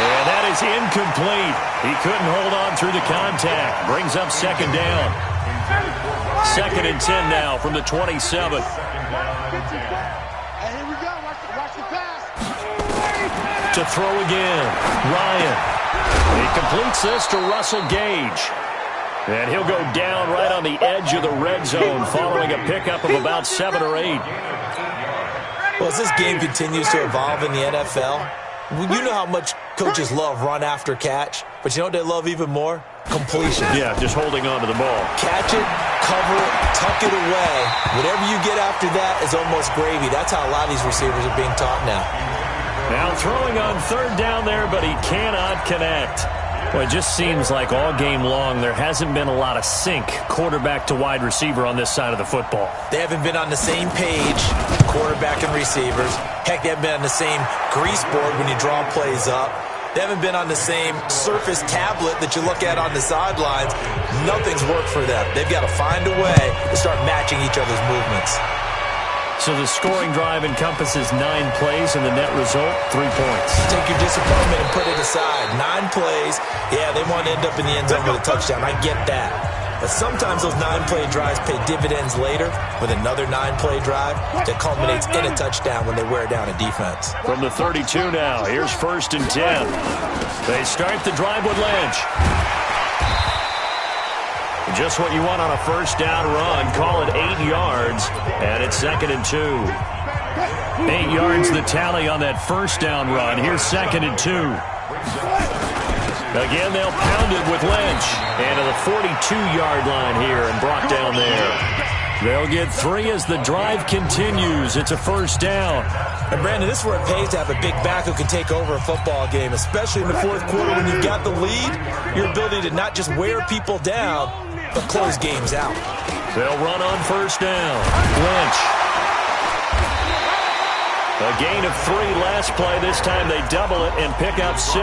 Speaker 3: And that is incomplete. He couldn't hold on through the contact. Brings up 2nd down. 2nd and 10 now from the 27. To throw again, Ryan. He completes this to Russell Gage. And he'll go down right on the edge of the red zone following a pickup of about 7 or 8.
Speaker 4: Well, as this game continues to evolve in the NFL, you know how much coaches love run after catch, but you know what they love even more? Completion.
Speaker 3: Yeah, just holding on to the ball.
Speaker 4: Catch it, cover it, tuck it away. Whatever you get after that is almost gravy. That's how a lot of these receivers are being taught now.
Speaker 3: Now throwing on 3rd down there, but he cannot connect. Well, it just seems like all game long there hasn't been a lot of sync quarterback to wide receiver on this side of the football.
Speaker 4: They haven't been on the same page, quarterback and receivers. Heck, they haven't been on the same grease board when you draw plays up. They haven't been on the same Surface tablet that you look at on the sidelines. Nothing's worked for them. They've got to find a way to start matching each other's movements.
Speaker 3: So the scoring drive encompasses 9 plays, and the net result, 3 points.
Speaker 4: Take your disappointment and put it aside. 9 plays. Yeah, they want to end up in the end zone with a touchdown. I get that. But sometimes those 9-play drives pay dividends later with another 9-play drive that culminates in a touchdown when they wear down a defense.
Speaker 3: From the 32 now, here's 1st and 10. They start the drive with Lynch. Just what you want on a first down run. Call it 8 yards, and it's 2nd and 2. 8 yards the tally on that first down run. Here's 2nd and 2. Again, they'll pound it with Lynch. And to the 42-yard line here and brought down there. They'll get 3 as the drive continues. It's a first down.
Speaker 4: And, Brandon, this is where it pays to have a big back who can take over a football game, especially in the fourth quarter when you've got the lead. Your ability to not just wear people down, but close games out.
Speaker 3: They'll run on first down. Lynch. A gain of 3 last play. This time they double it and pick up 6.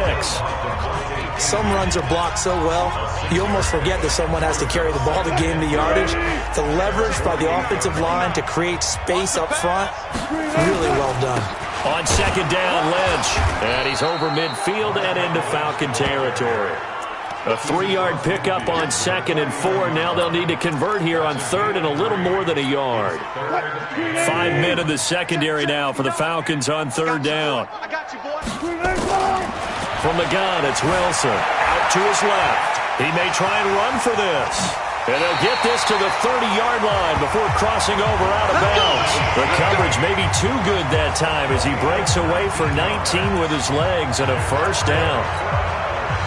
Speaker 4: Some runs are blocked so well, you almost forget that someone has to carry the ball to gain the yardage. The leverage by the offensive line to create space up front, really well done.
Speaker 3: On second down, Lynch. And he's over midfield and into Falcon territory. A 3-yard pickup on 2nd and 4. Now they'll need to convert here on 3rd and a little more than a yard. 5 men in the secondary now for the Falcons on 3rd down. From the gun, it's Wilson. Out to his left. He may try and run for this. And he'll get this to the 30-yard line before crossing over out of bounds. The coverage may be too good that time as he breaks away for 19 with his legs and a first down.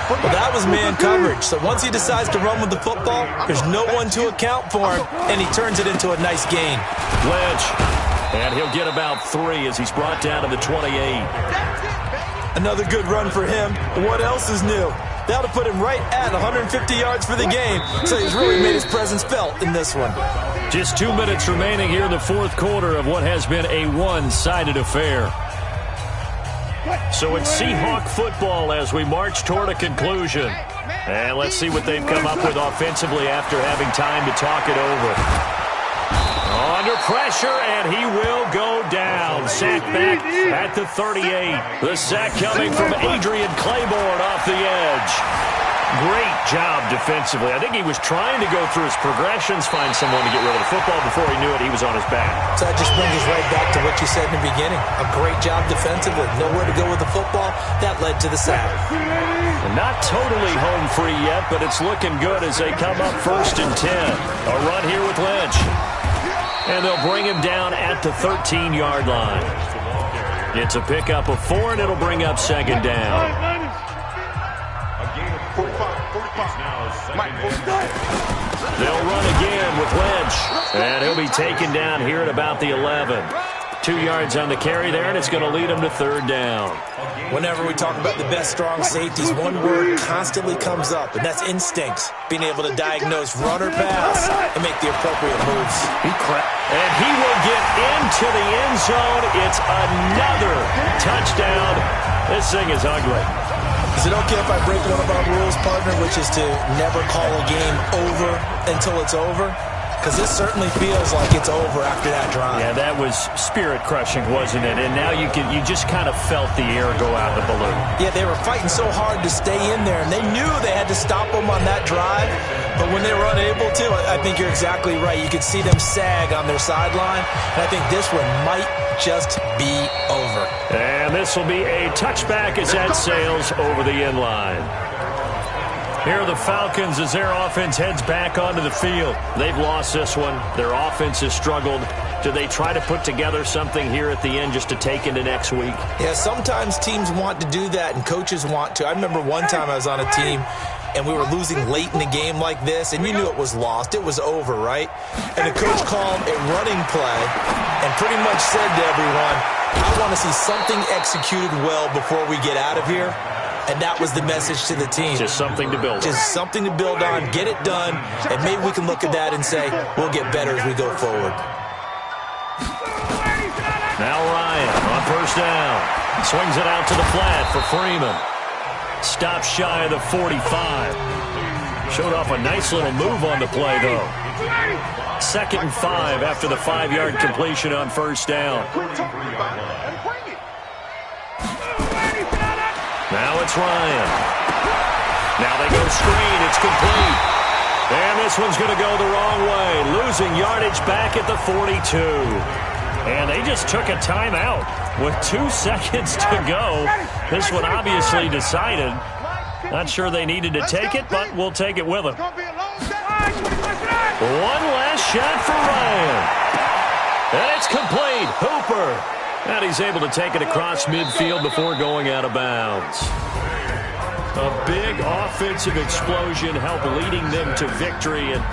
Speaker 4: Well, that was man coverage. So once he decides to run with the football, there's no one to account for him, and he turns it into a nice gain.
Speaker 3: Lynch. And he'll get about 3 as he's brought down to the 28.
Speaker 4: Another good run for him. What else is new? That'll put him right at 150 yards for the game, so he's really made his presence felt in this one.
Speaker 3: Just 2 minutes remaining here in the 4th quarter of what has been a one-sided affair. So it's Seahawk football as we march toward a conclusion. And let's see what they've come up with offensively after having time to talk it over. Under pressure, and he will go down. Sack back at the 38. The sack coming from Adrian Claiborne off the edge. Great job defensively. I think he was trying to go through his progressions, find someone to get rid of the football. Before he knew it, he was on his back.
Speaker 4: So that just brings us right back to what you said in the beginning. A great job defensively. Nowhere to go with the football. That led to the sack.
Speaker 3: And not totally home free yet, but it's looking good as they come up 1st and 10. A run here with Lynch. And they'll bring him down at the 13-yard line. It's a pickup of 4, and it'll bring up 2nd down. They'll run again with Lynch. And he'll be taken down here at about the 11. 2 yards on the carry there, and it's going to lead him to 3rd down.
Speaker 4: Whenever we talk about the best strong safeties, one word constantly comes up, and that's instincts. Being able to diagnose run or pass and make the appropriate moves.
Speaker 3: And he will get into the end zone. It's another touchdown. This thing is ugly.
Speaker 4: Is it okay if I break one of our rules, partner, which is to never call a game over until it's over? Because this certainly feels like it's over after that drive.
Speaker 3: Yeah, that was spirit-crushing, wasn't it? And now you just kind of felt the air go out of the balloon.
Speaker 4: Yeah, they were fighting so hard to stay in there, and they knew they had to stop them on that drive. But when they were unable to, I think you're exactly right. You could see them sag on their sideline, and I think this one might just be over.
Speaker 3: And this will be a touchback as that sails over the end line. Here are the Falcons as their offense heads back onto the field. They've lost this one. Their offense has struggled. Do they try to put together something here at the end just to take into next week?
Speaker 4: Yeah, sometimes teams want to do that and coaches want to. I remember one time I was on a team and we were losing late in a game like this, and you knew it was lost. It was over, right? And the coach called a running play and pretty much said to everyone, I want to see something executed well before we get out of here. And that was the message to the team.
Speaker 3: Just something to build on.
Speaker 4: Just something to build on, get it done, and maybe we can look at that and say, we'll get better as we go forward.
Speaker 3: Now Ryan on 1st down. Swings it out to the flat for Freeman. Stops shy of the 45. Showed off a nice little move on the play, though. 2nd and 5 after the 5-yard completion on 1st down. Now it's Ryan. Now they go screen. It's complete. And this one's going to go the wrong way. Losing yardage back at the 42. And they just took a timeout with 2 seconds to go. This one obviously decided. Not sure they needed to take it, but we'll take it with them. One last shot for Ryan. And it's complete. Hooper. And he's able to take it across midfield before going out of bounds. A big offensive explosion helped leading them to victory. And